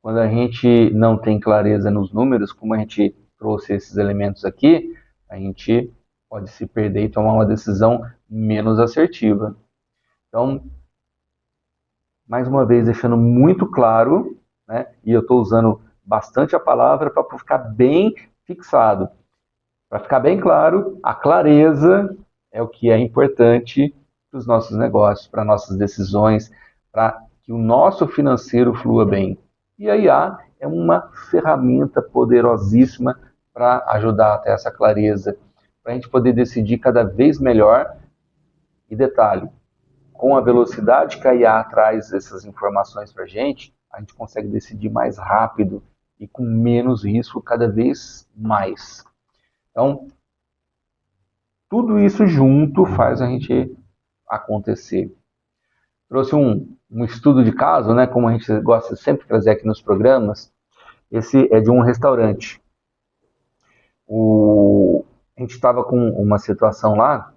Quando a gente não tem clareza nos números, como a gente trouxe esses elementos aqui, a gente pode se perder e tomar uma decisão menos assertiva. Então, mais uma vez, deixando muito claro, né, e eu estou usando bastante a palavra para ficar bem fixado. Para ficar bem claro, a clareza é o que é importante para os nossos negócios, para nossas decisões, para que o nosso financeiro flua bem. E a IA é uma ferramenta poderosíssima para ajudar a ter essa clareza, para a gente poder decidir cada vez melhor. E detalhe, com a velocidade que a IA traz essas informações para a gente consegue decidir mais rápido e com menos risco cada vez mais. Então, tudo isso junto faz a gente acontecer. Trouxe um estudo de caso, né, como a gente gosta sempre de trazer aqui nos programas. Esse é de um restaurante. A gente estava com uma situação lá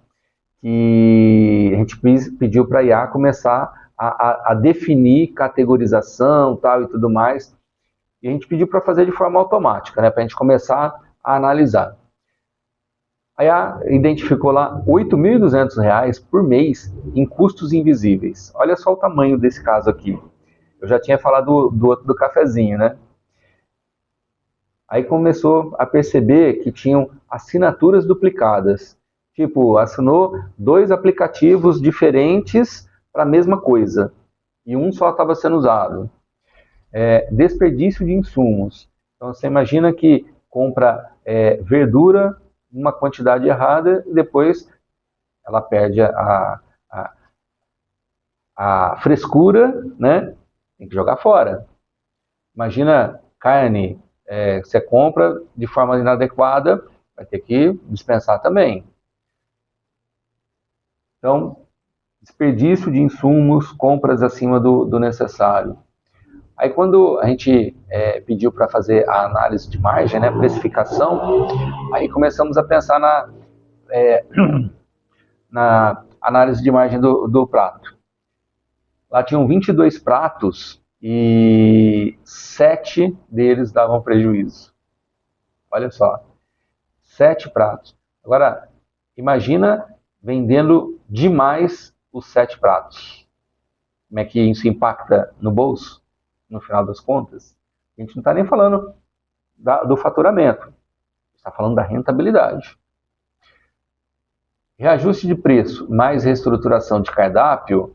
que a gente pediu para a IA começar a definir categorização tal, e tudo mais. E a gente pediu para fazer de forma automática, né, para a gente começar a analisar. A IA identificou lá R$ 8.200 por mês em custos invisíveis. Olha só o tamanho desse caso aqui. Eu já tinha falado do outro do cafezinho, né? Aí começou a perceber que tinham assinaturas duplicadas. Tipo, assinou 2 aplicativos diferentes para a mesma coisa. E um só estava sendo usado. Desperdício de insumos. Então você imagina que compra verdura uma quantidade errada e depois ela perde a frescura, né? Tem que jogar fora. Imagina carne, você compra de forma inadequada, vai ter que dispensar também. Então, desperdício de insumos, compras acima do necessário. Aí quando a gente pediu para fazer a análise de margem, né, precificação, aí começamos a pensar na análise de margem do prato. Lá tinham 22 pratos e 7 deles davam prejuízo. Olha só, 7 pratos. Agora, imagina vendendo demais os 7 pratos. Como é que isso impacta no bolso? No final das contas, a gente não está nem falando do faturamento, está falando da rentabilidade. Reajuste de preço mais reestruturação de cardápio,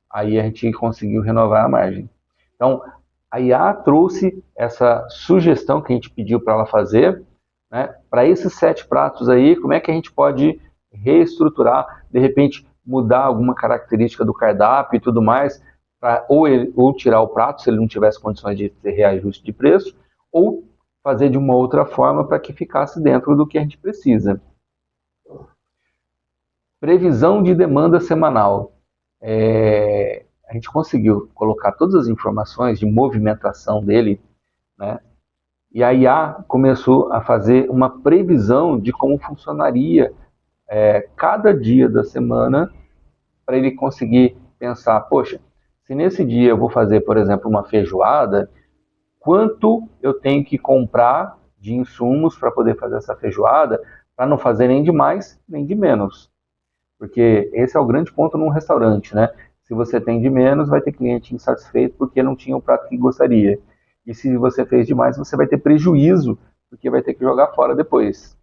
aí a gente conseguiu renovar a margem. Então, a IA trouxe essa sugestão que a gente pediu para ela fazer, né, para esses 7 pratos aí, como é que a gente pode reestruturar, de repente mudar alguma característica do cardápio e tudo mais, ou tirar o prato, se ele não tivesse condições de ter reajuste de preço, ou fazer de uma outra forma para que ficasse dentro do que a gente precisa. Previsão de demanda semanal. A gente conseguiu colocar todas as informações de movimentação dele, né? E a IA começou a fazer uma previsão de como funcionaria cada dia da semana, para ele conseguir pensar, poxa, se nesse dia eu vou fazer, por exemplo, uma feijoada, quanto eu tenho que comprar de insumos para poder fazer essa feijoada, para não fazer nem de mais, nem de menos. Porque esse é o grande ponto num restaurante, né? Se você tem de menos, vai ter cliente insatisfeito porque não tinha o prato que gostaria. E se você fez demais, você vai ter prejuízo, porque vai ter que jogar fora depois.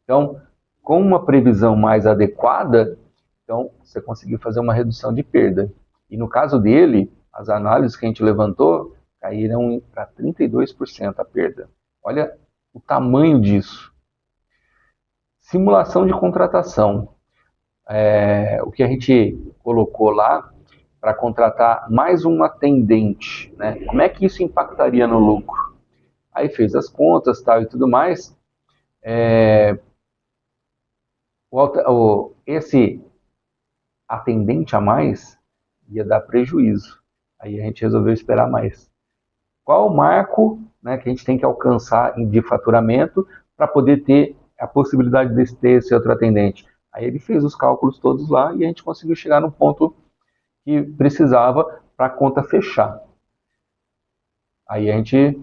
Então, com uma previsão mais adequada, então você conseguiu fazer uma redução de perda. E no caso dele, as análises que a gente levantou caíram para 32% a perda. Olha o tamanho disso. Simulação de contratação. O que a gente colocou lá para contratar mais um atendente, né? Como é que isso impactaria no lucro? Aí fez as contas, tal e tudo mais. Esse atendente a mais ia dar prejuízo. Aí a gente resolveu esperar mais. Qual o marco, né, que a gente tem que alcançar de faturamento para poder ter a possibilidade de ter esse outro atendente? Aí ele fez os cálculos todos lá e a gente conseguiu chegar no ponto que precisava para a conta fechar. Aí a gente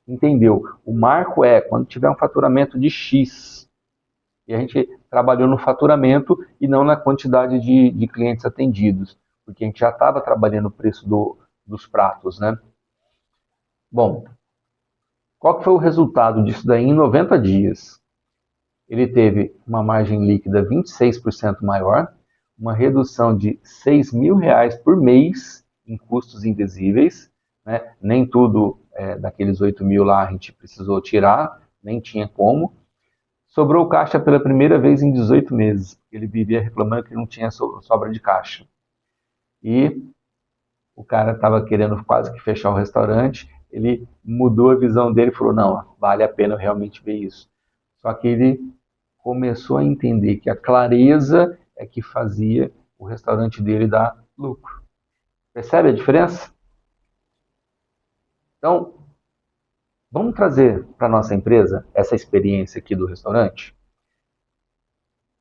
entendeu. O marco é quando tiver um faturamento de X. E a gente trabalhou no faturamento e não na quantidade de clientes atendidos, porque a gente já estava trabalhando o preço dos pratos, né? Bom, qual que foi o resultado disso daí em 90 dias? ele teve uma margem líquida 26% maior, uma redução de R$ 6.000 por mês em custos invisíveis, né? Nem tudo daqueles 8.000 lá a gente precisou tirar, nem tinha como. Sobrou caixa pela primeira vez em 18 meses. Ele vivia reclamando que não tinha sobra de caixa. E o cara estava querendo quase que fechar o restaurante, ele mudou a visão dele e falou, não, vale a pena eu realmente ver isso. Só que ele começou a entender que a clareza é que fazia o restaurante dele dar lucro. Percebe a diferença? Então, vamos trazer para a nossa empresa essa experiência aqui do restaurante?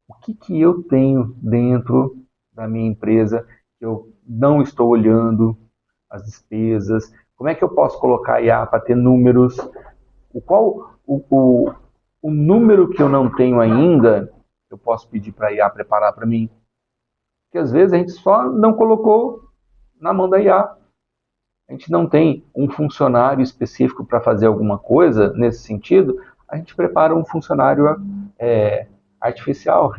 O que eu tenho dentro da minha empresa que eu não estou olhando as despesas? Como é que eu posso colocar IA para ter números? O número que eu não tenho ainda, eu posso pedir para a IA preparar para mim? Porque às vezes a gente só não colocou na mão da IA. A gente não tem um funcionário específico para fazer alguma coisa nesse sentido, a gente prepara um funcionário artificial. A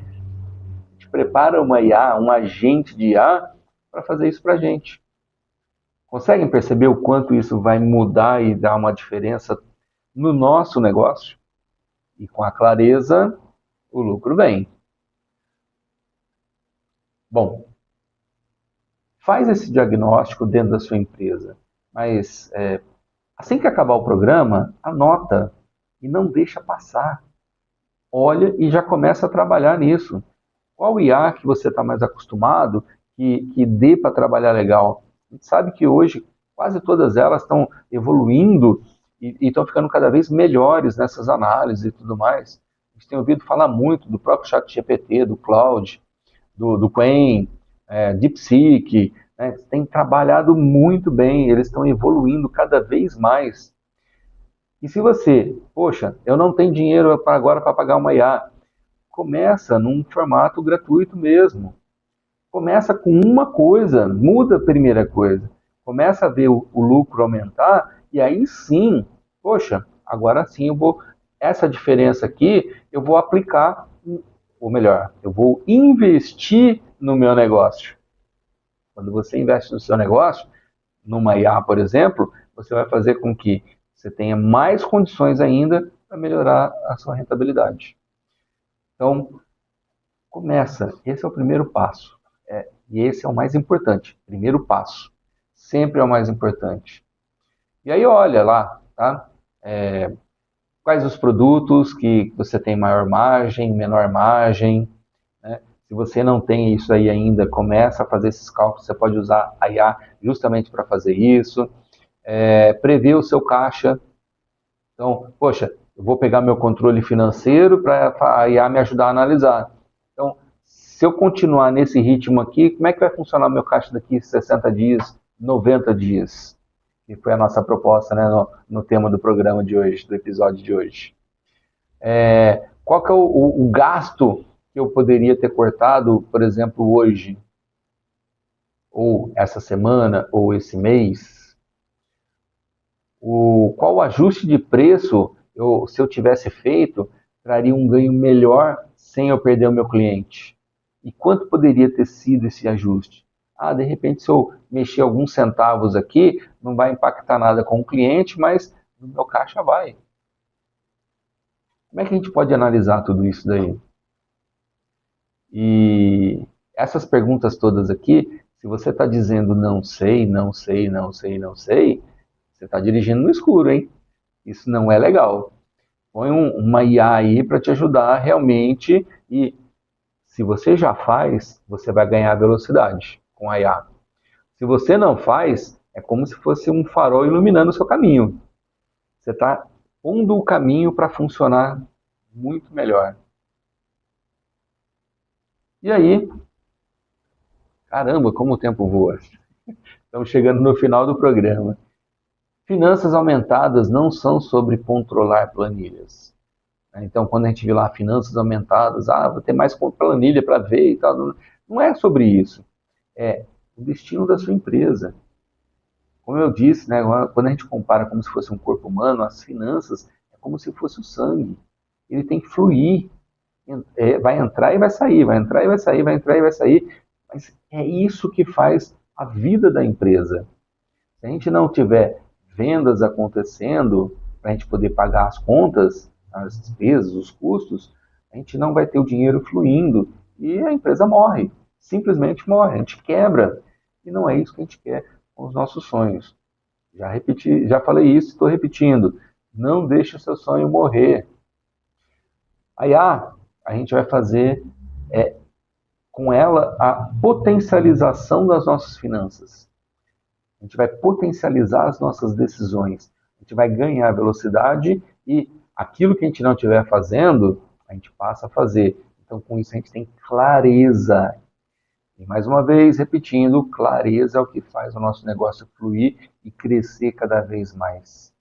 gente prepara uma IA, um agente de IA para fazer isso para a gente. Conseguem perceber o quanto isso vai mudar e dar uma diferença no nosso negócio? E com a clareza, o lucro vem. Bom, faz esse diagnóstico dentro da sua empresa, mas assim que acabar o programa, anota e não deixa passar. Olha e já começa a trabalhar nisso. Qual IA que você está mais acostumado que dê para trabalhar legal? A gente sabe que hoje quase todas elas estão evoluindo e estão ficando cada vez melhores nessas análises e tudo mais. A gente tem ouvido falar muito do próprio ChatGPT, do Claude, do Qwen, DeepSeek, né? Tem trabalhado muito bem, eles estão evoluindo cada vez mais. E se você, poxa, eu não tenho dinheiro agora para pagar uma IA, começa num formato gratuito mesmo. Começa com uma coisa, muda a primeira coisa. Começa a ver o lucro aumentar e aí sim, poxa, agora sim essa diferença aqui eu vou aplicar, ou melhor, eu vou investir no meu negócio. Quando você investe no seu negócio, numa IA, por exemplo, você vai fazer com que você tenha mais condições ainda para melhorar a sua rentabilidade. Então, começa. Esse é o primeiro passo. E esse é o mais importante. Primeiro passo. Sempre é o mais importante. E aí olha lá, tá? Quais os produtos que você tem maior margem, menor margem, né? Se você não tem isso aí ainda, começa a fazer esses cálculos. Você pode usar a IA justamente para fazer isso. Prever o seu caixa. Então, poxa, eu vou pegar meu controle financeiro para a IA me ajudar a analisar. Então, se eu continuar nesse ritmo aqui, como é que vai funcionar o meu caixa daqui 60 dias, 90 dias? Que foi a nossa proposta, né, no tema do programa de hoje, do episódio de hoje. Qual que é o gasto que eu poderia ter cortado, por exemplo, hoje? Ou essa semana, ou esse mês? Qual o ajuste de preço, se eu tivesse feito, traria um ganho melhor sem eu perder o meu cliente? E quanto poderia ter sido esse ajuste? De repente, se eu mexer alguns centavos aqui, não vai impactar nada com o cliente, mas no meu caixa vai. Como é que a gente pode analisar tudo isso daí? E essas perguntas todas aqui, se você está dizendo não sei, não sei, não sei, não sei, você está dirigindo no escuro, hein? Isso não é legal. Põe uma IA aí para te ajudar realmente e se você já faz, você vai ganhar velocidade com a IA. Se você não faz, é como se fosse um farol iluminando o seu caminho. Você está pondo o caminho para funcionar muito melhor. E aí, caramba, como o tempo voa. Estamos chegando no final do programa. Finanças aumentadas não são sobre controlar planilhas. Então, quando a gente vê lá finanças aumentadas, vou ter mais planilha para ver e tal. Não é sobre isso. É o destino da sua empresa. Como eu disse, né, quando a gente compara como se fosse um corpo humano, as finanças é como se fosse o sangue. Ele tem que fluir. vai entrar e vai sair, vai entrar e vai sair, vai entrar e vai sair. Mas é isso que faz a vida da empresa. Se a gente não tiver vendas acontecendo, para a gente poder pagar as contas, as despesas, os custos, a gente não vai ter o dinheiro fluindo e a empresa morre, simplesmente morre, a gente quebra. E não é isso que a gente quer com os nossos sonhos. Já repeti, já falei isso, estou repetindo. Não deixe o seu sonho morrer. Aí a gente vai fazer com ela a potencialização das nossas finanças. A gente vai potencializar as nossas decisões. A gente vai ganhar velocidade e aquilo que a gente não estiver fazendo, a gente passa a fazer. Então, com isso, a gente tem clareza. E, mais uma vez, repetindo, clareza é o que faz o nosso negócio fluir e crescer cada vez mais.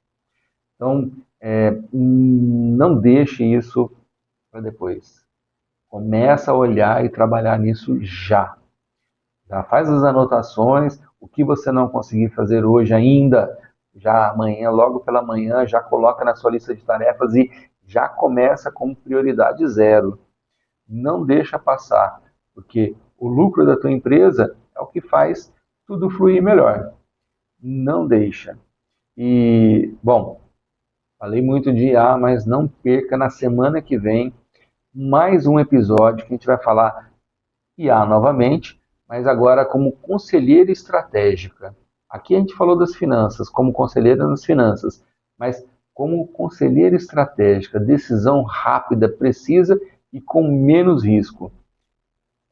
Então, não deixe isso para depois. Começa a olhar e trabalhar nisso já. Já faz as anotações, o que você não conseguir fazer hoje ainda, já amanhã, logo pela manhã, já coloca na sua lista de tarefas e já começa com prioridade 0. Não deixa passar, porque o lucro da tua empresa é o que faz tudo fluir melhor. Não deixa. E, bom, falei muito de IA, mas não perca na semana que vem mais um episódio que a gente vai falar IA novamente, mas agora como conselheira estratégica. Aqui a gente falou das finanças, como conselheira nas finanças, mas como conselheira estratégica, decisão rápida, precisa e com menos risco.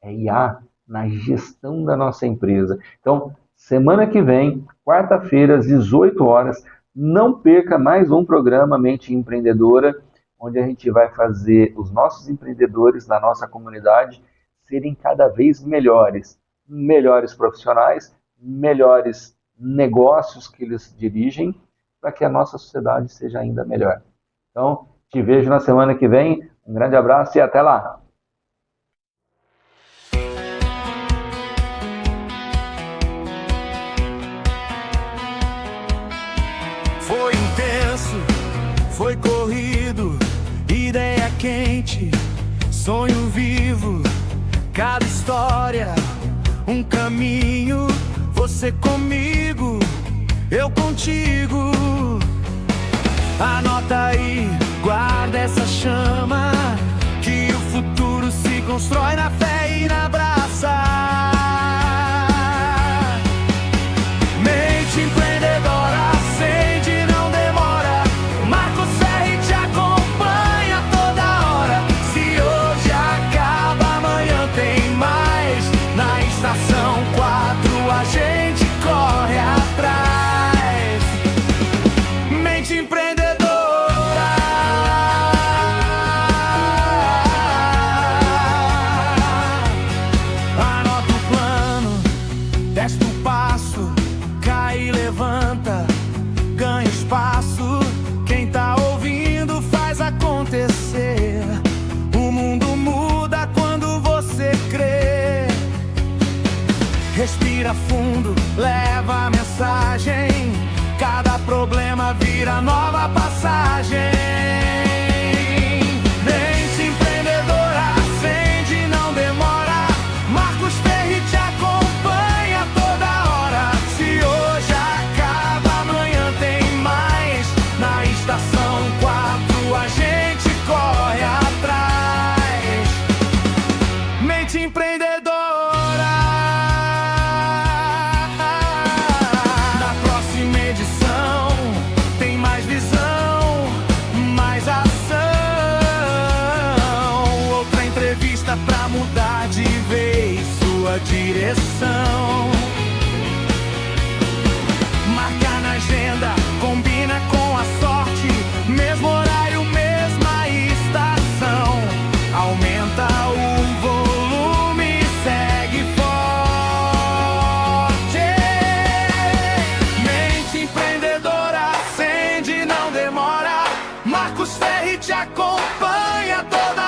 É IA na gestão da nossa empresa. Então, semana que vem, quarta-feira, às 18 horas, não perca mais um programa Mente Empreendedora, onde a gente vai fazer os nossos empreendedores da nossa comunidade serem cada vez melhores. Melhores profissionais, melhores negócios que eles dirigem, para que a nossa sociedade seja ainda melhor. Então, te vejo na semana que vem. Um grande abraço e até lá! Foi intenso, foi corrido, ideia quente, sonho vivo, cada história, um caminho, você comigo, eu contigo. Anota aí, guarda essa chama, que o futuro se constrói na fé e na abraça. Mente empreendedora, acende, não demora. Marcos Ferri te acompanha toda hora. Se hoje acaba, amanhã tem mais. Na estação 4 a gente corre atrás. Mente empreendedora. Anota o plano, testa o passo, cai e levanta, ganha espaço. Quem tá ouvindo faz acontecer. O mundo muda quando você crê. Respira fundo, leva a mensagem. Cada problema vira nova passagem. Mente empreendedora, acende, não demora. Marcos Ferri te acompanha toda hora. Se hoje acaba, amanhã tem mais. Na estação 4 a gente corre atrás. Mente empreendedora. Na próxima edição tem mais visão, mais ação. Outra entrevista pra mudar de vez sua direção. Marca na agenda, combina com a sorte. Mesmo horário, mesma estação. Aumenta o volume, segue forte. Mente empreendedora, acende, não demora. Marcos Ferri te acompanha toda